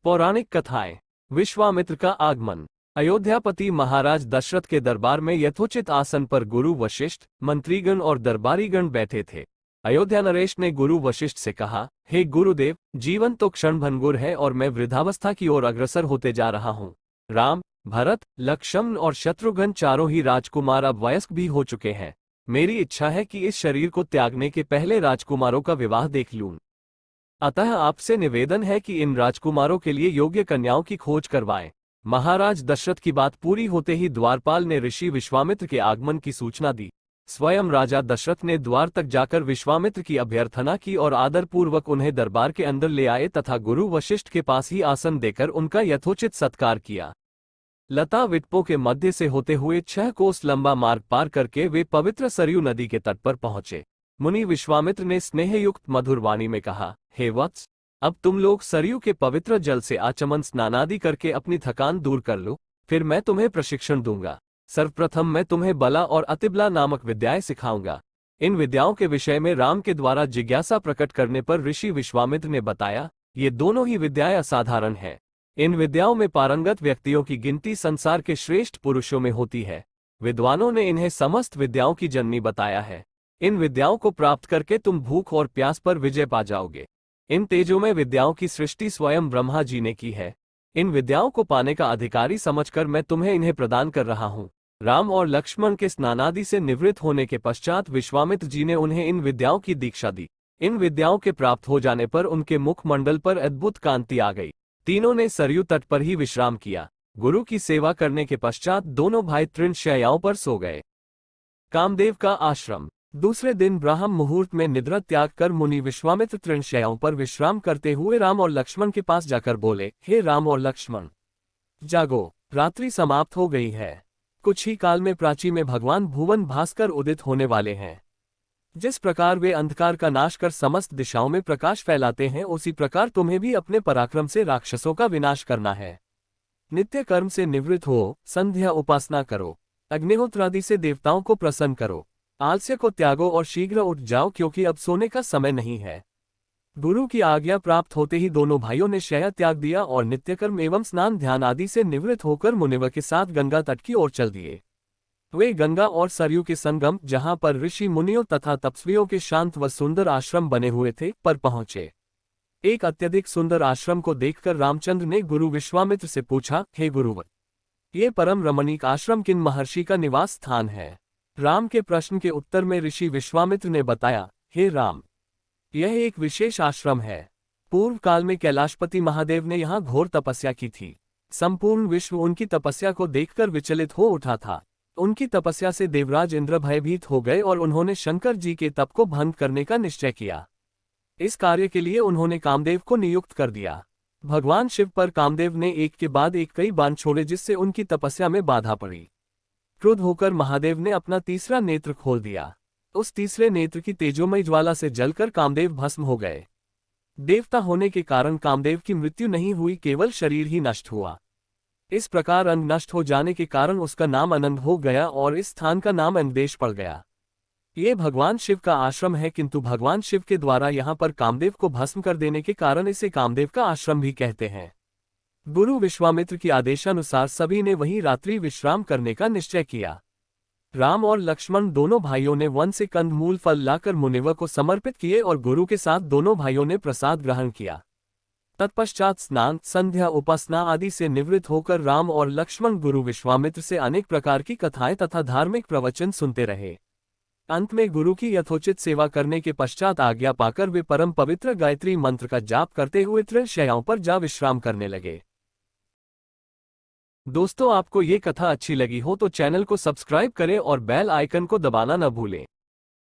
पौराणिक कथाएं। विश्वामित्र का आगमन। अयोध्यापति महाराज दशरथ के दरबार में यथोचित आसन पर गुरु वशिष्ठ, मंत्रीगण और दरबारीगण बैठे थे। अयोध्या नरेश ने गुरु वशिष्ठ से कहा, हे गुरुदेव, जीवन तो क्षणभंगुर है और मैं वृद्धावस्था की ओर अग्रसर होते जा रहा हूँ। राम, भरत, लक्ष्मण और शत्रुघ्न चारों ही राजकुमार अब वयस्क भी हो चुके हैं। मेरी इच्छा है कि इस शरीर को त्यागने के पहले राजकुमारों का विवाह देख लूं। अतः आपसे निवेदन है कि इन राजकुमारों के लिए योग्य कन्याओं की खोज करवाएं। महाराज दशरथ की बात पूरी होते ही द्वारपाल ने ऋषि विश्वामित्र के आगमन की सूचना दी। स्वयं राजा दशरथ ने द्वार तक जाकर विश्वामित्र की अभ्यर्थना की और आदरपूर्वक उन्हें दरबार के अंदर ले आए तथा गुरु वशिष्ठ के पास ही आसन देकर उनका यथोचित सत्कार किया। लता विटपों के मध्य से होते हुए 6 कोस लंबा मार्ग पार करके वे पवित्र सरयू नदी के तट पर पहुंचे। मुनि विश्वामित्र ने स्नेहयुक्त मधुर वाणी में कहा, हे वत्स, अब तुम लोग सरयू के पवित्र जल से आचमन स्नानादि करके अपनी थकान दूर कर लो, फिर मैं तुम्हें प्रशिक्षण दूंगा। सर्वप्रथम मैं तुम्हें बला और अतिबला नामक विद्याएं सिखाऊंगा। इन विद्याओं के विषय में राम के द्वारा जिज्ञासा प्रकट करने पर ऋषि विश्वामित्र ने बताया, ये दोनों ही विद्याएं असाधारण हैं। इन विद्याओं में पारंगत व्यक्तियों की गिनती संसार के श्रेष्ठ पुरुषों में होती है। विद्वानों ने इन्हें समस्त विद्याओं की जननी बताया है। इन विद्याओं को प्राप्त करके तुम भूख और प्यास पर विजय पा जाओगे। इन तेजोमय विद्याओं की सृष्टि स्वयं ब्रह्मा जी ने की है। इन विद्याओं को पाने का अधिकारी समझकर मैं तुम्हें इन्हें प्रदान कर रहा हूँ। राम और लक्ष्मण के स्नानादि से निवृत्त होने के पश्चात विश्वामित्र जी ने उन्हें इन विद्याओं की दीक्षा दी। इन विद्याओं के प्राप्त हो जाने पर उनके मुखमंडल पर अद्भुत कांति आ गई। तीनों ने सरयू तट पर ही विश्राम किया। गुरु की सेवा करने के पश्चात दोनों भाई तृणशय्याओं पर सो गए। कामदेव का आश्रम। दूसरे दिन ब्राह्म मुहूर्त में निद्रा त्याग कर मुनि विश्वामित्र तृणशय्याओं पर विश्राम करते हुए राम और लक्ष्मण के पास जाकर बोले, हे राम और लक्ष्मण, जागो, रात्रि समाप्त हो गई है। कुछ ही काल में प्राची में भगवान भुवन भास्कर उदित होने वाले हैं। जिस प्रकार वे अंधकार का नाश कर समस्त दिशाओं में प्रकाश फैलाते हैं, उसी प्रकार तुम्हें भी अपने पराक्रम से राक्षसों का विनाश करना है। नित्य कर्म से निवृत्त हो, संध्या उपासना करो, अग्निहोत्रादि से देवताओं को प्रसन्न करो, आलस्य को त्यागो और शीघ्र उठ जाओ, क्योंकि अब सोने का समय नहीं है। गुरु की आज्ञा प्राप्त होते ही दोनों भाइयों ने शय्या त्याग दिया और नित्यकर्म एवं स्नान ध्यान आदि से निवृत्त होकर मुनिवर के साथ गंगा तट की ओर चल दिए। वे गंगा और सरयू के संगम, जहां पर ऋषि मुनियों तथा तपस्वियों के शांत व सुंदर आश्रम बने हुए थे, पर पहुंचे। एक अत्यधिक सुंदर आश्रम को देखकर रामचंद्र ने गुरु विश्वामित्र से पूछा, हे गुरुवर, ये परम रमणीक आश्रम किन महर्षि का निवास स्थान है? राम के प्रश्न के उत्तर में ऋषि विश्वामित्र ने बताया, हे राम, यह एक विशेष आश्रम है। पूर्व काल में कैलाशपति महादेव ने यहाँ घोर तपस्या की थी। संपूर्ण विश्व उनकी तपस्या को देखकर विचलित हो उठा था। उनकी तपस्या से देवराज इंद्र भयभीत हो गए और उन्होंने शंकर जी के तप को भंग करने का निश्चय किया। इस कार्य के लिए उन्होंने कामदेव को नियुक्त कर दिया। भगवान शिव पर कामदेव ने एक के बाद एक कई बाण छोड़े, जिससे उनकी तपस्या में बाधा पड़ी। क्रुद्ध होकर महादेव ने अपना तीसरा नेत्र खोल दिया। उस तीसरे नेत्र की तेजोमय ज्वाला से जलकर कामदेव भस्म हो गए। देवता होने के कारण कामदेव की मृत्यु नहीं हुई, केवल शरीर ही नष्ट हुआ। इस प्रकार अंग नष्ट हो जाने के कारण उसका नाम अनंत हो गया और इस स्थान का नाम अनदेश पड़ गया। ये भगवान शिव का आश्रम है, किंतु भगवान शिव के द्वारा यहाँ पर कामदेव को भस्म कर देने के कारण इसे कामदेव का आश्रम भी कहते हैं। गुरु विश्वामित्र की आदेशानुसार सभी ने वहीं रात्रि विश्राम करने का निश्चय किया। राम और लक्ष्मण दोनों भाइयों ने वन से कंदमूल फल लाकर मुनिवर को समर्पित किए और गुरु के साथ दोनों भाइयों ने प्रसाद ग्रहण किया। तत्पश्चात स्नान, संध्या उपासना आदि से निवृत्त होकर राम और लक्ष्मण गुरु विश्वामित्र से अनेक प्रकार की कथाएं तथा धार्मिक प्रवचन सुनते रहे। अंत में गुरु की यथोचित सेवा करने के पश्चात आज्ञा पाकर वे परम पवित्र गायत्री मंत्र का जाप करते हुए तृणशय्याओं पर जा विश्राम करने लगे। दोस्तों, आपको ये कथा अच्छी लगी हो तो चैनल को सब्सक्राइब करें और बेल आइकन को दबाना न भूलें।